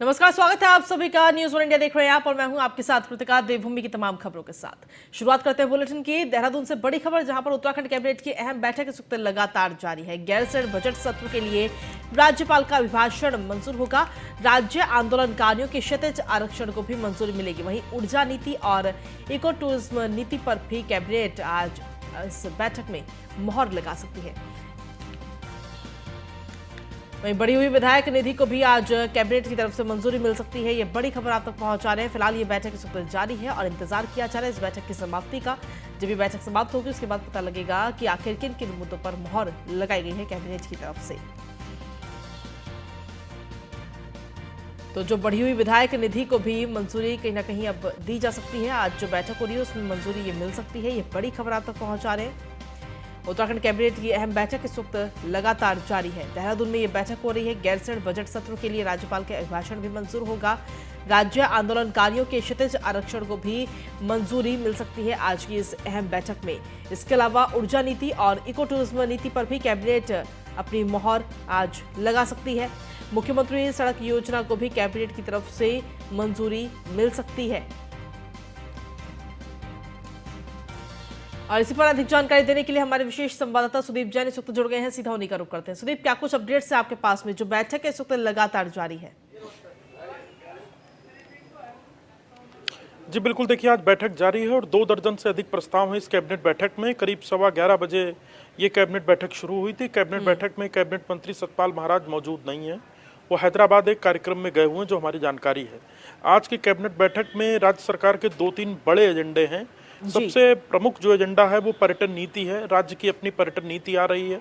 नमस्कार, स्वागत है आप सभी का। न्यूज़ वन इंडिया देख रहे हैं आप और मैं हूं आपके साथ कृतिका। देवभूमि की तमाम खबरों के साथ शुरुआत करते हैं बुलेटिन की। देहरादून से बड़ी खबर, जहां पर उत्तराखंड कैबिनेट की अहम बैठक इस वक्त लगातार जारी है। गैरसैंण बजट सत्र के लिए राज्यपाल का अभिभाषण मंजूर होगा। राज्य आंदोलनकारियों के क्षैतिज आरक्षण को भी मंजूरी मिलेगी। वहीं ऊर्जा नीति और इको टूरिज्म नीति पर भी कैबिनेट आज इस बैठक में मोहर लगा सकती है। वहीं बढ़ी हुई विधायक निधि को भी आज कैबिनेट की तरफ से मंजूरी मिल सकती है। ये बड़ी खबर आप तक पहुंचा रहे हैं। फिलहाल ये बैठक इस वक्त जारी है और इंतजार किया जा रहा है इस बैठक की समाप्ति का। जब ये बैठक समाप्त होगी उसके बाद पता लगेगा कि आखिर किन किन मुद्दों पर मोहर लगाई गई है कैबिनेट की तरफ से। तो जो बढ़ी हुई विधायक निधि को भी मंजूरी कहीं ना कहीं अब दी जा सकती है। आज जो बैठक हो रही है उसमें मंजूरी ये मिल सकती है। ये बड़ी खबर आप तक पहुंचा रहे हैं। उत्तराखंड कैबिनेट की अहम बैठक इस वक्त लगातार जारी है। देहरादून में ये बैठक हो रही है। गैरसैंण बजट सत्र के लिए राज्यपाल के अभिभाषण भी मंजूर होगा। राज्य आंदोलनकारियों के क्षैतिज आरक्षण को भी मंजूरी मिल सकती है आज की इस अहम बैठक में। इसके अलावा ऊर्जा नीति और इको टूरिज्म नीति पर भी कैबिनेट अपनी मोहर आज लगा सकती है। मुख्यमंत्री सड़क योजना को भी कैबिनेट की तरफ से मंजूरी मिल सकती है। और इसी पर अधिक जानकारी देने के लिए हमारे विशेष संवाददाता सुदीप जैन इस वक्त जुड़ गए हैं। सीधा उन्हीं का रुख करते हैं। सुदीप, क्या कुछ अपडेट्स है आपके पास में? जो बैठक है इस वक्त लगातार जारी है। जी बिल्कुल, देखिए आज बैठक जारी है और 2 दर्जन से अधिक प्रस्ताव हैं इस कैबिनेट बैठक में। करीब 11:15 बजे ये कैबिनेट बैठक शुरू हुई थी। कैबिनेट बैठक में कैबिनेट मंत्री सतपाल महाराज मौजूद नहीं है, वो हैदराबाद एक कार्यक्रम में गए हुए हैं, जो हमारी जानकारी है। आज की कैबिनेट बैठक में राज्य सरकार के 2-3 बड़े एजेंडे हैं। सबसे प्रमुख जो एजेंडा है वो पर्यटन नीति है। राज्य की अपनी पर्यटन नीति आ रही है।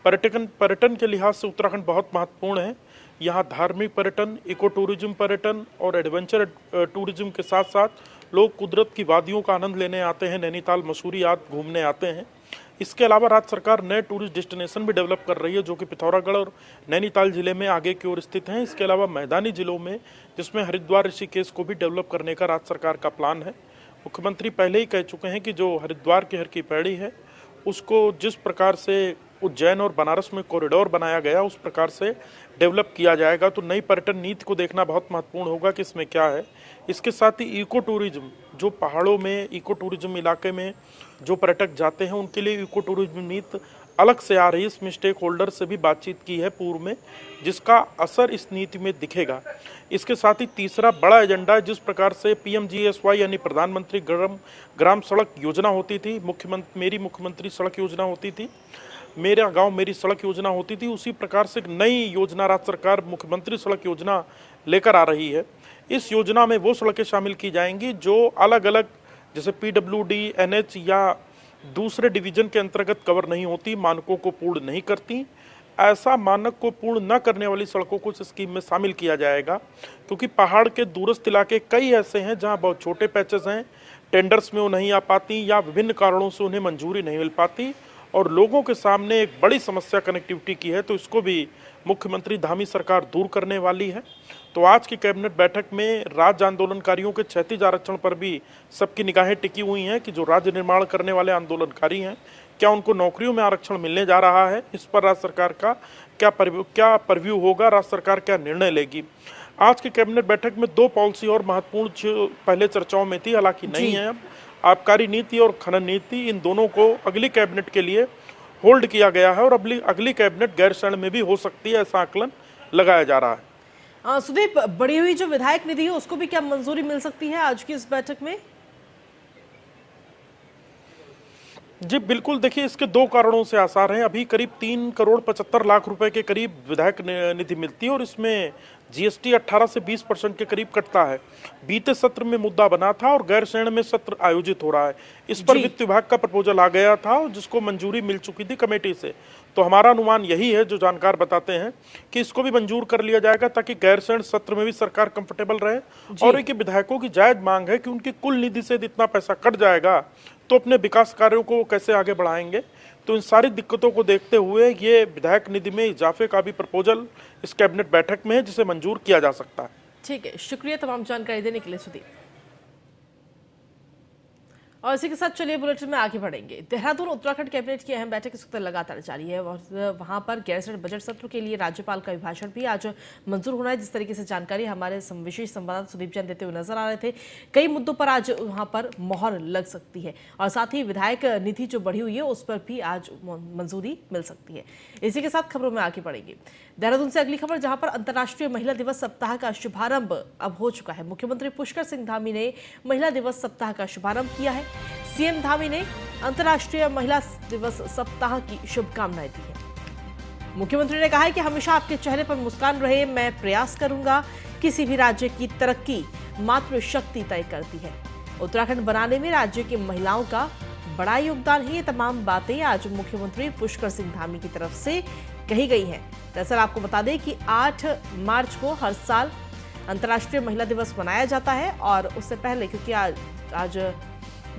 पर्यटन के लिहाज से उत्तराखंड बहुत महत्वपूर्ण है। यहाँ धार्मिक पर्यटन, इको टूरिज्म पर्यटन और एडवेंचर टूरिज्म के साथ साथ लोग कुदरत की वादियों का आनंद लेने आते हैं, नैनीताल मसूरी आदि घूमने आते हैं। इसके अलावा राज्य सरकार नए टूरिस्ट डेस्टिनेशन भी डेवलप कर रही है, जो कि पिथौरागढ़ और नैनीताल जिले में आगे की ओर स्थित हैं। इसके अलावा मैदानी जिलों में, जिसमें हरिद्वार ऋषिकेश को भी डेवलप करने का राज्य सरकार का प्लान है। मुख्यमंत्री पहले ही कह चुके हैं कि जो हरिद्वार की हर की पैड़ी है उसको जिस प्रकार से उज्जैन और बनारस में कॉरिडोर बनाया गया उस प्रकार से डेवलप किया जाएगा। तो नई पर्यटन नीति को देखना बहुत महत्वपूर्ण होगा कि इसमें क्या है। इसके साथ ही इको टूरिज्म, जो पहाड़ों में इको टूरिज्म इलाके में जो पर्यटक जाते हैं उनके लिए इको टूरिज्म नीति अलग से आ रही है। इसमें स्टेक होल्डर से भी बातचीत की है पूर्व में, जिसका असर इस नीति में दिखेगा। इसके साथ ही तीसरा बड़ा एजेंडा है, जिस प्रकार से PMGSY यानी प्रधानमंत्री ग्राम सड़क योजना होती थी, मेरी मुख्यमंत्री सड़क योजना होती थी, मेरा गांव मेरी सड़क योजना होती थी, उसी प्रकार से एक नई योजना राज्य सरकार मुख्यमंत्री सड़क योजना लेकर आ रही है। इस योजना में वो सड़कें शामिल की जाएंगी जो अलग अलग, जैसे PWD, NH या दूसरे डिवीजन के अंतर्गत कवर नहीं होती, मानकों को पूर्ण नहीं करती। ऐसा मानक को पूर्ण न करने वाली सड़कों को इस स्कीम में शामिल किया जाएगा, क्योंकि पहाड़ के दूरस्थ इलाके कई ऐसे हैं जहां बहुत छोटे पैचेस हैं, टेंडर्स में वो नहीं आ पाती या विभिन्न कारणों से उन्हें मंजूरी नहीं मिल पाती और लोगों के सामने एक बड़ी समस्या कनेक्टिविटी की है। तो इसको भी मुख्यमंत्री धामी सरकार दूर करने वाली है। तो आज की कैबिनेट बैठक में राज्य आंदोलनकारियों के क्षैतिज आरक्षण पर भी सबकी निगाहें टिकी हुई हैं कि जो राज्य निर्माण करने वाले आंदोलनकारी हैं, क्या उनको नौकरियों में आरक्षण मिलने जा रहा है। इस पर राज्य सरकार का क्या परव्यू होगा, राज्य सरकार क्या निर्णय लेगी। आज की कैबिनेट बैठक में 2 पॉलिसी और महत्वपूर्ण जो पहले चर्चाओं में थी, हालांकि नहीं है अब, आबकारी नीति और खनन नीति। इन दोनों को अगली कैबिनेट के लिए होल्ड किया गया है और अगली कैबिनेट गैरसैंण में भी हो सकती है, ऐसा आकलन लगाया जा रहा है। सुदीप, बढ़ी हुई जो विधायक निधि है उसको भी क्या मंजूरी मिल सकती है आज की इस बैठक में? जी बिल्कुल, देखिए इसके 2 कारणों से आसार हैं। अभी करीब 3,75,00,000 रुपए के करीब विधायक निधि मिलती है और इसमें GST 18 से 20% के करीब कटता है। बीते सत्र में मुद्दा बना था और गैरसैंण में सत्र आयोजित हो रहा है। इस पर वित्त विभाग का प्रपोजल आ गया था जिसको मंजूरी मिल चुकी थी कमेटी से। तो हमारा अनुमान यही है, जो जानकार बताते हैं, कि इसको भी मंजूर कर लिया जाएगा ताकि गैरसैंण सत्र में भी सरकार कंफर्टेबल रहे। और एक विधायकों की जायज मांग है कि उनकी कुल निधि से इतना पैसा कट जाएगा तो अपने विकास कार्यों को कैसे आगे बढ़ाएंगे। तो इन सारी दिक्कतों को देखते हुए ये विधायक निधि में इजाफे का भी प्रपोजल इस कैबिनेट बैठक में है, जिसे मंजूर किया जा सकता है। ठीक है, शुक्रिया तमाम जानकारी देने के लिए सुदीप। और इसी के साथ चलिए बुलेटिन में आगे बढ़ेंगे। देहरादून उत्तराखंड कैबिनेट की अहम बैठक इस वक्त लगातार जारी है और वहां पर गैरसैंण बजट सत्र के लिए राज्यपाल का अभिभाषण भी आज मंजूर होना है। जिस तरीके से जानकारी हमारे विशेष संवाददाता सुदीप जैन देते हुए नजर आ रहे थे, कई मुद्दों पर आज वहां पर मोहर लग सकती है और साथ ही विधायक निधि जो बढ़ी हुई है उस पर भी आज मंजूरी मिल सकती है। इसी के साथ खबरों में आगे बढ़ेंगे। देहरादून से अगली खबर, जहां पर अंतर्राष्ट्रीय महिला दिवस सप्ताह का शुभारंभ अब हो चुका है। मुख्यमंत्री पुष्कर सिंह धामी ने महिला दिवस सप्ताह का शुभारंभ किया है। सीएम धामी ने अंतर्राष्ट्रीय महिला दिवस सप्ताह की शुभकामनाएं दी है। मुख्यमंत्री ने कहा है कि हमेशा आपके चेहरे पर मुस्कान रहे, मैं प्रयास करूंगा। किसी भी राज्य की तरक्की मातृशक्ति तय करती है। उत्तराखंड बनाने में राज्य की महिलाओं का बड़ा योगदान है। ये तमाम बातें आज मुख्यमंत्री पुष्कर सिंह धामी की तरफ से कही गई हैं। दरअसल आपको बता दें कि 8 मार्च को हर साल अंतर्राष्ट्रीय महिला दिवस मनाया जाता है और उससे पहले, क्योंकि आज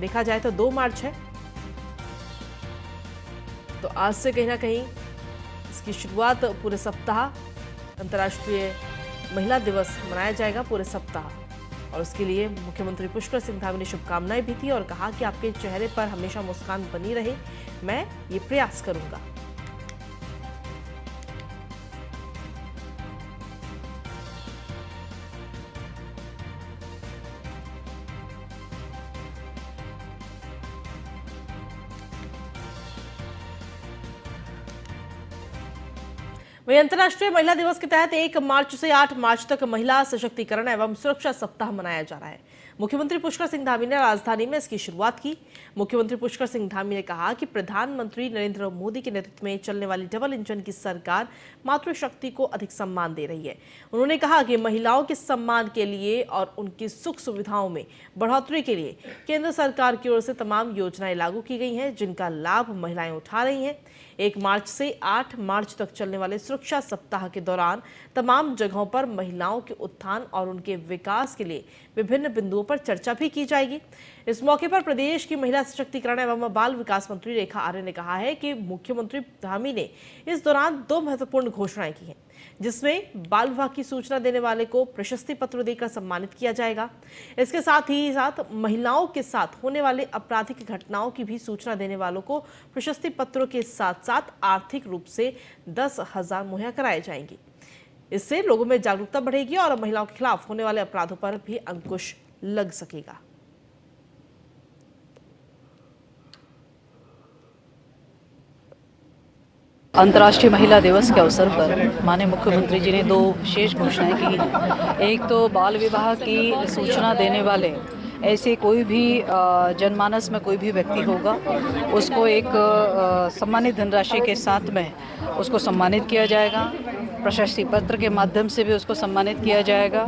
देखा जाए तो 2 मार्च है, तो आज से कहीं ना कहीं इसकी शुरुआत पूरे सप्ताह अंतर्राष्ट्रीय महिला दिवस मनाया जाएगा पूरे सप्ताह। और उसके लिए मुख्यमंत्री पुष्कर सिंह धामी ने शुभकामनाएं भी दी और कहा कि आपके चेहरे पर हमेशा मुस्कान बनी रहे, मैं ये प्रयास करूंगा। वहीं अंतर्राष्ट्रीय महिला दिवस के तहत 1 मार्च से 8 मार्च तक महिला सशक्तिकरण एवं सुरक्षा सप्ताह मनाया जा रहा है। मुख्यमंत्री पुष्कर सिंह धामी ने राजधानी में इसकी शुरुआत की। मुख्यमंत्री पुष्कर सिंह धामी ने कहा कि प्रधानमंत्री नरेंद्र मोदी के नेतृत्व में चलने वाली डबल इंजन की सरकार मातृशक्ति को अधिक सम्मान दे रही है। उन्होंने कहा कि महिलाओं के सम्मान के लिए और उनकी सुख सुविधाओं में बढ़ोतरी के लिए केंद्र सरकार की ओर से तमाम योजनाएं लागू की गई हैं, जिनका लाभ महिलाएं उठा रही हैं। 1 मार्च से 8 मार्च तक चलने वाले सुरक्षा सप्ताह के दौरान तमाम जगहों पर महिलाओं के उत्थान और उनके विकास के लिए विभिन्न बिंदुओं पर चर्चा भी की जाएगी। इस मौके पर प्रदेश की महिला सशक्तिकरण एवं बाल विकास मंत्री रेखा आर्य ने कहा है कि मुख्यमंत्री धामी ने इस दौरान 2 महत्वपूर्ण घोषणाएं की हैं, जिसमें बाल विवाह की सूचना देने वाले को प्रशस्ति पत्र देकर सम्मानित किया जाएगा। इसके साथ ही महिलाओं के साथ होने वाले आपराधिक घटनाओं की भी सूचना देने वालों को प्रशस्ति पत्रों के साथ साथ आर्थिक रूप से 10,000 मुहैया कराए जाएंगे। इससे लोगों में जागरूकता बढ़ेगी और महिलाओं के खिलाफ होने वाले अपराधों पर भी अंकुश लग सकेगा। अंतर्राष्ट्रीय महिला दिवस के अवसर पर माननीय मुख्यमंत्री जी ने 2 विशेष घोषणाएं की हैं। एक तो बाल विवाह की सूचना देने वाले ऐसे कोई भी जनमानस में कोई भी व्यक्ति होगा, उसको एक सम्मानित धनराशि के साथ में उसको सम्मानित किया जाएगा। प्रशस्ति पत्र के माध्यम से भी उसको सम्मानित किया जाएगा।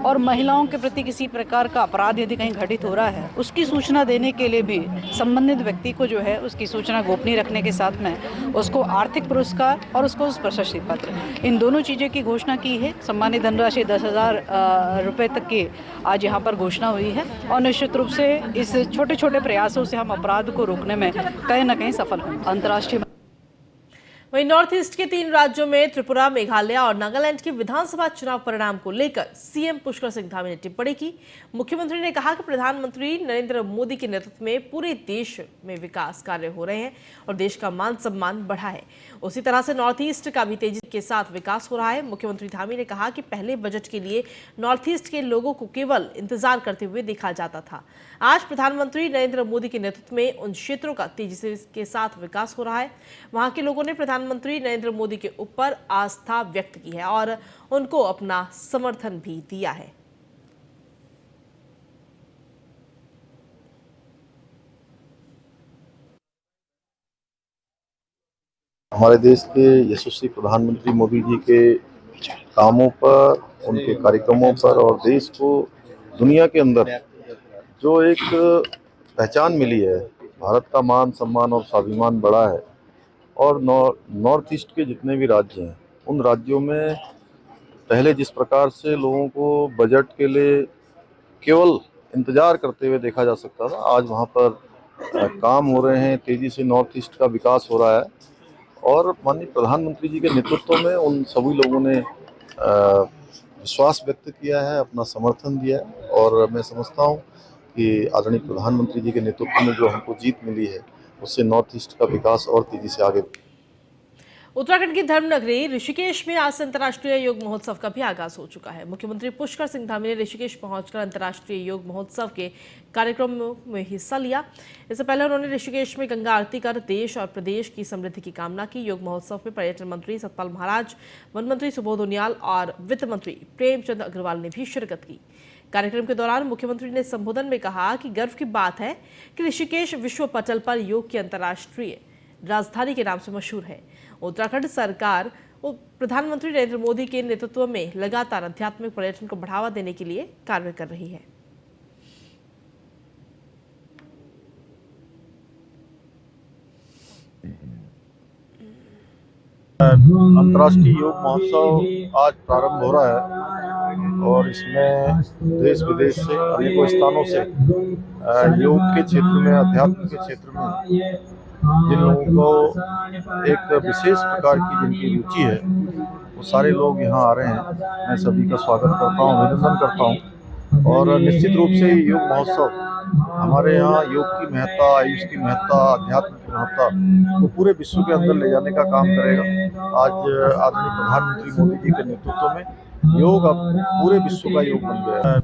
और महिलाओं के प्रति किसी प्रकार का अपराध यदि कहीं घटित हो रहा है, उसकी सूचना देने के लिए भी संबंधित व्यक्ति को जो है उसकी सूचना गोपनीय रखने के साथ में उसको आर्थिक पुरस्कार और उसको उस प्रशस्ति पत्र, इन दोनों चीज़ों की घोषणा की है। सम्मानित धनराशि 10,000 रुपये तक की आज यहाँ पर घोषणा हुई है और निश्चित रूप से इस छोटे छोटे प्रयासों से हम अपराध को रोकने में कहीं ना कहीं सफल होंगे। अंतर्राष्ट्रीय वहीं नॉर्थ ईस्ट के 3 राज्यों में त्रिपुरा, मेघालय और नागालैंड के विधानसभा चुनाव परिणाम को लेकर सीएम पुष्कर सिंह धामी ने टिप्पणी की। मुख्यमंत्री ने कहा कि प्रधानमंत्री नरेंद्र मोदी के नेतृत्व में पूरे देश में विकास कार्य हो रहे हैं और देश का मान सम्मान बढ़ा है। उसी तरह से नॉर्थ ईस्ट का भी तेजी के साथ विकास हो रहा है। मुख्यमंत्री धामी ने कहा कि पहले बजट के लिए नॉर्थ ईस्ट के लोगों को केवल इंतजार करते हुए देखा जाता था। आज प्रधानमंत्री नरेंद्र मोदी के नेतृत्व में उन क्षेत्रों का तेजी के साथ विकास हो रहा है। वहां के लोगों ने प्रधानमंत्री नरेंद्र मोदी के ऊपर आस्था व्यक्त की है और उनको अपना समर्थन भी दिया है। हमारे देश के यशस्वी प्रधानमंत्री मोदी जी के कामों पर, उनके कार्यक्रमों पर और देश को दुनिया के अंदर जो एक पहचान मिली है, भारत का मान सम्मान और स्वाभिमान बढ़ा है। और नॉर्थ ईस्ट के जितने भी राज्य हैं, उन राज्यों में पहले जिस प्रकार से लोगों को बजट के लिए केवल इंतजार करते हुए देखा जा सकता था, आज वहाँ पर काम हो रहे हैं, तेजी से नॉर्थ ईस्ट का विकास हो रहा है। और माननीय प्रधानमंत्री जी के नेतृत्व में उन सभी लोगों ने विश्वास व्यक्त किया है, अपना समर्थन दिया है। और मैं समझता हूँ कि आदरणीय प्रधानमंत्री जी के नेतृत्व में जो हमको जीत मिली है, उससे नॉर्थ ईस्ट का विकास और तेजी से आगे। उत्तराखंड की धर्मनगरी ऋषिकेश में आज से अंतर्राष्ट्रीय योग महोत्सव का भी आगाज हो चुका है। मुख्यमंत्री पुष्कर सिंह धामी ने ऋषिकेश पहुंचकर अंतर्राष्ट्रीय योग महोत्सव के कार्यक्रम में हिस्सा लिया। इससे पहले उन्होंने ऋषिकेश में गंगा आरती कर देश और प्रदेश की समृद्धि की कामना की। योग महोत्सव में पर्यटन मंत्री सतपाल महाराज, वन मंत्री सुबोध उनियाल और वित्त मंत्री प्रेमचंद अग्रवाल ने भी शिरकत की। कार्यक्रम के दौरान मुख्यमंत्री ने संबोधन में कहा कि गर्व की बात है कि ऋषिकेश विश्व पटल पर योग की अंतर्राष्ट्रीय राजधानी के नाम से मशहूर है। उत्तराखंड सरकार और प्रधानमंत्री नरेंद्र मोदी के नेतृत्व में लगातार आध्यात्मिक पर्यटन को बढ़ावा देने के लिए कार्य कर रही है। अंतर्राष्ट्रीय योग महोत्सव आज प्रारंभ हो रहा है और इसमें देश विदेश से अनेकों स्थानों से योग के क्षेत्र में, अध्यात्म के क्षेत्र में जिन लोगों को एक विशेष प्रकार की जिनकी रुचि है, वो सारे लोग यहाँ आ रहे हैं। मैं सभी का स्वागत करता हूँ, अभिनंदन करता हूँ। और निश्चित रूप से योग महोत्सव हमारे यहाँ योग की महत्ता, आयुष की महत्ता, अध्यात्म की महत्ता को पूरे विश्व के अंदर ले जाने का काम करेगा। आज आदरणीय प्रधानमंत्री मोदी जी के नेतृत्व में योग अब पूरे विश्व का योग बन गया है।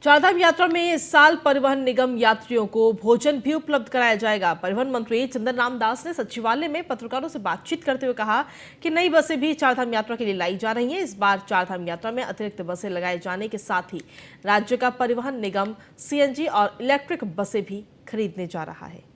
चारधाम यात्रा में इस साल परिवहन निगम यात्रियों को भोजन भी उपलब्ध कराया जाएगा। परिवहन मंत्री चंदन राम दास ने सचिवालय में पत्रकारों से बातचीत करते हुए कहा कि नई बसें भी चारधाम यात्रा के लिए लाई जा रही हैं। इस बार चारधाम यात्रा में अतिरिक्त बसें लगाए जाने के साथ ही राज्य का परिवहन निगम सीएनजी और इलेक्ट्रिक बसें भी खरीदने जा रहा है।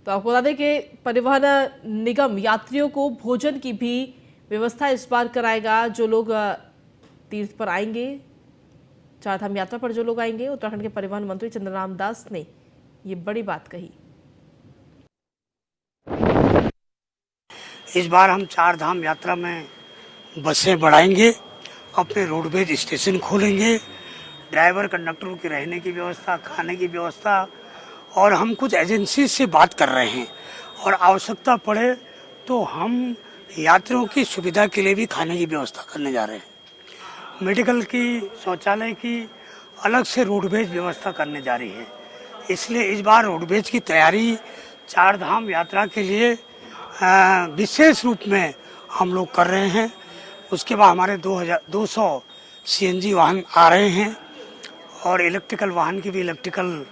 तो आपको बता दें कि परिवहन निगम यात्रियों को भोजन की भी व्यवस्था इस बार कराएगा। जो लोग तीर्थ पर आएंगे, चारधाम यात्रा पर जो लोग आएंगे, उत्तराखंड के परिवहन मंत्री चंद्र राम दास ने ये बड़ी बात कही। इस बार हम चारधाम यात्रा में बसें बढ़ाएंगे, अपने रोडवेज स्टेशन खोलेंगे, ड्राइवर कंडक्टरों की रहने की व्यवस्था, खाने की व्यवस्था, और हम कुछ एजेंसी से बात कर रहे हैं और आवश्यकता पड़े तो हम यात्रियों की सुविधा के लिए भी खाने की व्यवस्था करने जा रहे हैं। मेडिकल की, शौचालय की अलग से रोडवेज व्यवस्था करने जा रही है। इसलिए इस बार रोडवेज की तैयारी चारधाम यात्रा के लिए विशेष रूप में हम लोग कर रहे हैं। उसके बाद हमारे 200 सीएनजी वाहन आ रहे हैं और इलेक्ट्रिकल वाहन की भी इलेक्ट्रिकल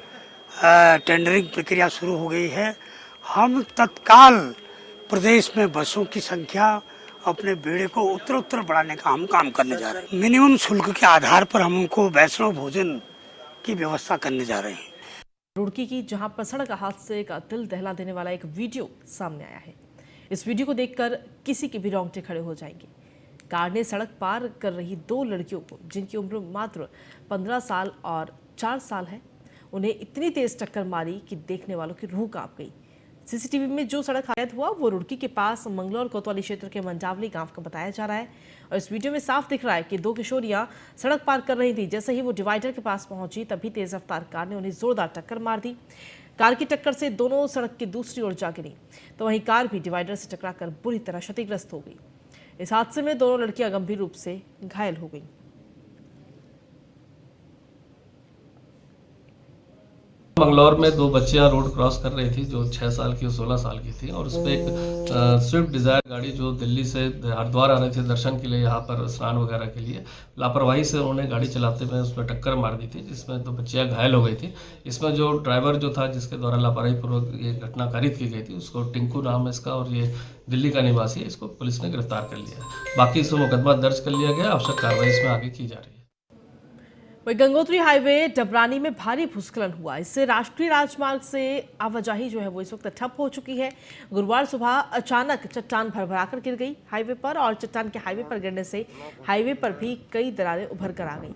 टेंडरिंग प्रक्रिया शुरू हो गई है। हम तत्काल प्रदेश में बसों की संख्या, अपने बेड़े को उत्तर बढ़ाने का हम काम करने जा रहे हैं। मिनिमम शुल्क के आधार पर हम उनको वैष्णव भोजन की व्यवस्था करने जा रहे हैं। रुड़की की जहां पर सड़क हादसे का दिल दहला देने वाला एक वीडियो सामने आया है। इस वीडियो को देखकर किसी के भी रोंगटे खड़े हो जाएंगे। कार ने सड़क पार कर रही 2 लड़कियों को, जिनकी उम्र मात्र 15 साल और 4 साल है, उन्हें इतनी तेज टक्कर मारी कि देखने वालों की रूह कांप गई। सीसीटीवी में जो सड़क हादसा हुआ वो रुड़की के पास मंगलौर कोतवाली क्षेत्र के मंजावली गांव का बताया जा रहा है और इस वीडियो में साफ दिख रहा है कि 2 किशोरियां सड़क पार कर रही थी। जैसे ही वो डिवाइडर के पास पहुंची तभी तेज रफ्तार कार ने उन्हें जोरदार टक्कर मार दी। कार की टक्कर से दोनों सड़क की दूसरी ओर जा गिरी, तो वहीं कार भी डिवाइडर से टकराकर बुरी तरह क्षतिग्रस्त हो गई। इस हादसे में दोनों लड़कियां गंभीर रूप से घायल हो गई। मंगलौर में 2 बच्चियां रोड क्रॉस कर रही थी, जो 6 साल की और 16 साल की थी, और उसपे एक स्विफ्ट डिजायर गाड़ी जो दिल्ली से हरिद्वार आ रही थी दर्शन के लिए, यहाँ पर स्नान वगैरह के लिए, लापरवाही से उन्होंने गाड़ी चलाते हुए उसमें टक्कर मार दी थी, जिसमें 2 बच्चियां घायल हो गई थी। इसमें जो ड्राइवर जो था, जिसके द्वारा लापरवाही पूर्वक ये घटना कारित की गई थी, उसको टिंकू नाम है इसका और ये दिल्ली का निवासी है। इसको पुलिस ने गिरफ्तार कर लिया। बाकी इसमें मुकदमा दर्ज कर लिया गया। आवश्यक कार्रवाई इसमें आगे की जा रही है। वहीं गंगोत्री हाईवे डबरानी में भारी भूस्खलन हुआ। इससे राष्ट्रीय राजमार्ग से आवाजाही जो है वो इस वक्त ठप हो चुकी है। गुरुवार सुबह अचानक चट्टान भरभराकर गिर गई हाईवे पर और चट्टान के हाईवे पर गिरने से हाईवे पर भी कई दरारें उभर कर आ गई।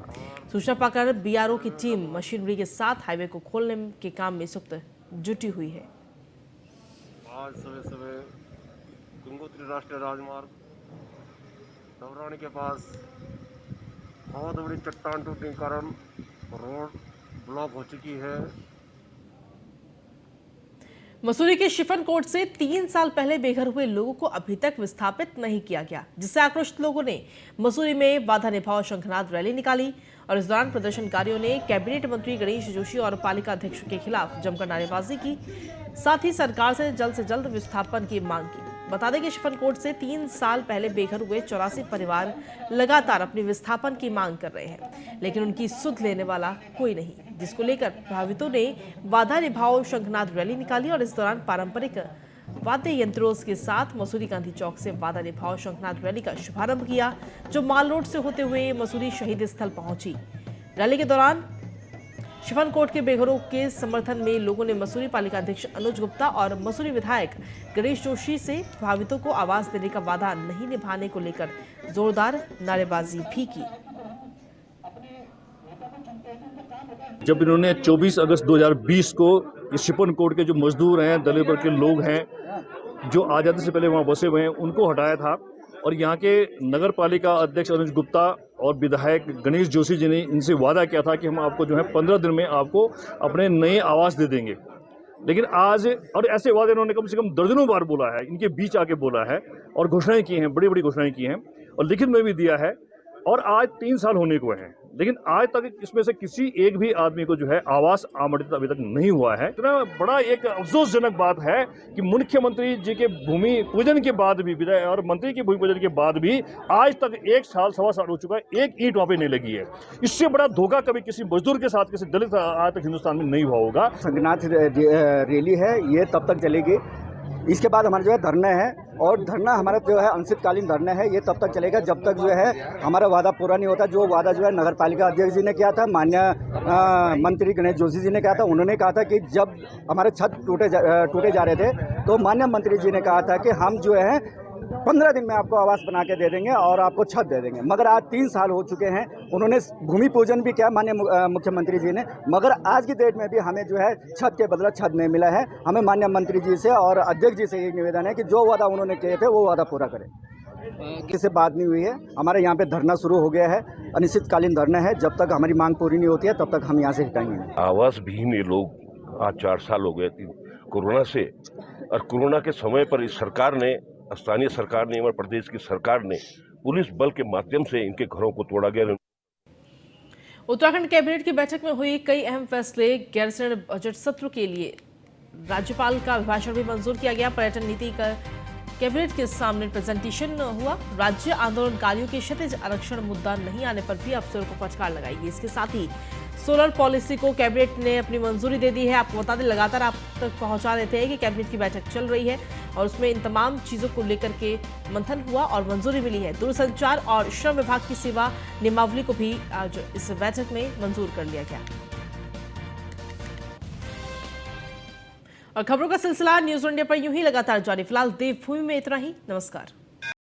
सूचना पाकर बीआरओ की टीम मशीनरी के साथ हाईवे को खोलने के काम में इस वक्त जुटी हुई है। आज सुबह गंगोत्री राष्ट्रीय राजमार्ग डबरानी के पास बहुत बड़ी चट्टान टूटने के कारण रोड ब्लॉक हो चुकी है। मसूरी के शिफन कोर्ट से 3 साल पहले बेघर हुए लोगों को अभी तक विस्थापित नहीं किया गया, जिससे आक्रोशित लोगों ने मसूरी में वादा निभाओ शंखनाद रैली निकाली और इस दौरान प्रदर्शनकारियों ने कैबिनेट मंत्री गणेश जोशी और पालिका अध्यक्ष के खिलाफ जमकर नारेबाजी की। साथ ही सरकार से जल्द विस्थापन की मांग की। बता दें कि शिफन कोर्ट से 3 साल पहले बेघर हुए 84 परिवार लगातार अपनी विस्थापन की मांग कर रहे हैं, लेकिन उनकी सुध लेने वाला कोई नहीं, जिसको लेकर प्रभावितों ने वादा निभाओ शंखनाद रैली निकाली और इस दौरान पारंपरिक वाद्य यंत्रों के साथ मसूरी गांधी चौक से वादा निभाओ शंखनाद रैली का शुभारंभ किया, जो माल रोड से होते हुए मसूरी शहीद स्थल पहुंची। रैली के दौरान शिफन कोर्ट के बेघरों के समर्थन में लोगों ने मसूरी पालिका अध्यक्ष अनुज गुप्ता और मसूरी विधायक गणेश जोशी से प्रभावितों को आवास देने का वादा नहीं निभाने को लेकर जोरदार नारेबाजी भी की। जब इन्होंने 24 अगस्त 2020 को इस शिफन कोर्ट के जो मजदूर हैं, दलित वर्ग के लोग हैं, जो आज़ादी से पहले वहाँ बसे हुए हैं, उनको हटाया था और यहाँ के नगर पालिका अध्यक्ष अनुज गुप्ता और विधायक गणेश जोशी जी ने इनसे वादा किया था कि हम आपको जो है 15 दिन में आपको अपने नए आवास दे देंगे। लेकिन आज और ऐसे वादे इन्होंने कम से कम दर्जनों बार बोला है, इनके बीच आके बोला है और घोषणाएं की हैं, बड़ी बड़ी घोषणाएं की हैं और लिखित में भी दिया है और आज 3 साल होने को हैं, लेकिन आज तक इसमें से किसी एक भी आदमी को जो है आवास आवंटित अभी तक नहीं हुआ है। इतना बड़ा एक अफसोसजनक बात है कि मुख्यमंत्री जी के भूमि पूजन के बाद भी, विधायक और मंत्री के भूमि पूजन के बाद भी आज तक 1 साल सवा साल हो चुका है, एक ईंट वहाँ पे नहीं लगी है। इससे बड़ा धोखा कभी किसी मजदूर के साथ, किसी दलित आज तक हिंदुस्तान में नहीं हुआ होगा। शंखनाद रैली है, ये तब तक चलेगी। इसके बाद हमारा जो है धरना है और धरना हमारा जो है अनिश्चितकालीन धरना है, ये तब तक चलेगा जब तक जो है हमारा वादा पूरा नहीं होता। जो वादा जो है नगर पालिका अध्यक्ष जी ने किया था, माननीय मंत्री गणेश जोशी जी ने कहा था, उन्होंने कहा था कि जब हमारे छत टूटे जा रहे थे तो माननीय मंत्री जी ने कहा था कि हम जो है 15 दिन में आपको आवास बना के दे देंगे और आपको छत दे देंगे। मगर आज 3 साल हो चुके हैं, उन्होंने भूमि पूजन भी किया माननीय मुख्यमंत्री जी ने, मगर आज की डेट में भी हमें जो है छत के बदला छत नहीं मिला है। हमें माननीय मंत्री जी से और अध्यक्ष जी से ये निवेदन है कि जो वादा उन्होंने किए थे वो वादा पूरा करें। किसी बात नहीं हुई है, हमारे यहाँ पे धरना शुरू हो गया है, अनिश्चितकालीन धरना है। जब तक हमारी मांग पूरी नहीं होती है तब तक हम यहाँ से हटाएंगे। आवास विहीन ये लोग आज 4 साल हो गए थे कोरोना से, और कोरोना के समय पर इस सरकार ने, स्थानीय सरकार ने और प्रदेश की सरकार ने पुलिस बल के माध्यम से इनके घरों को तोड़ा गया। उत्तराखंड कैबिनेट की बैठक में हुई कई अहम फैसले। गैरसैंण बजट सत्र के लिए राज्यपाल का अभिभाषण भी मंजूर किया गया। पर्यटन नीति का कैबिनेट के सामने प्रेजेंटेशन हुआ। राज्य आंदोलनकारियों के क्षतिज आरक्षण मुद्दा नहीं आने पर भी अफसरों को फटकार लगाई। इसके साथ ही सोलर पॉलिसी को कैबिनेट ने अपनी मंजूरी दे दी है। आपको बता दें, लगातार आप तक पहुंचा देते हैं कि कैबिनेट की बैठक चल रही है और उसमें इन तमाम चीजों को लेकर के मंथन हुआ और मंजूरी मिली है। दूरसंचार और श्रम विभाग की सेवा नियमावली को भी आज इस बैठक में मंजूर कर लिया गया। और खबरों का सिलसिला न्यूज इंडिया पर यूं ही लगातार जारी। फिलहाल देवभूमि में इतना ही। नमस्कार।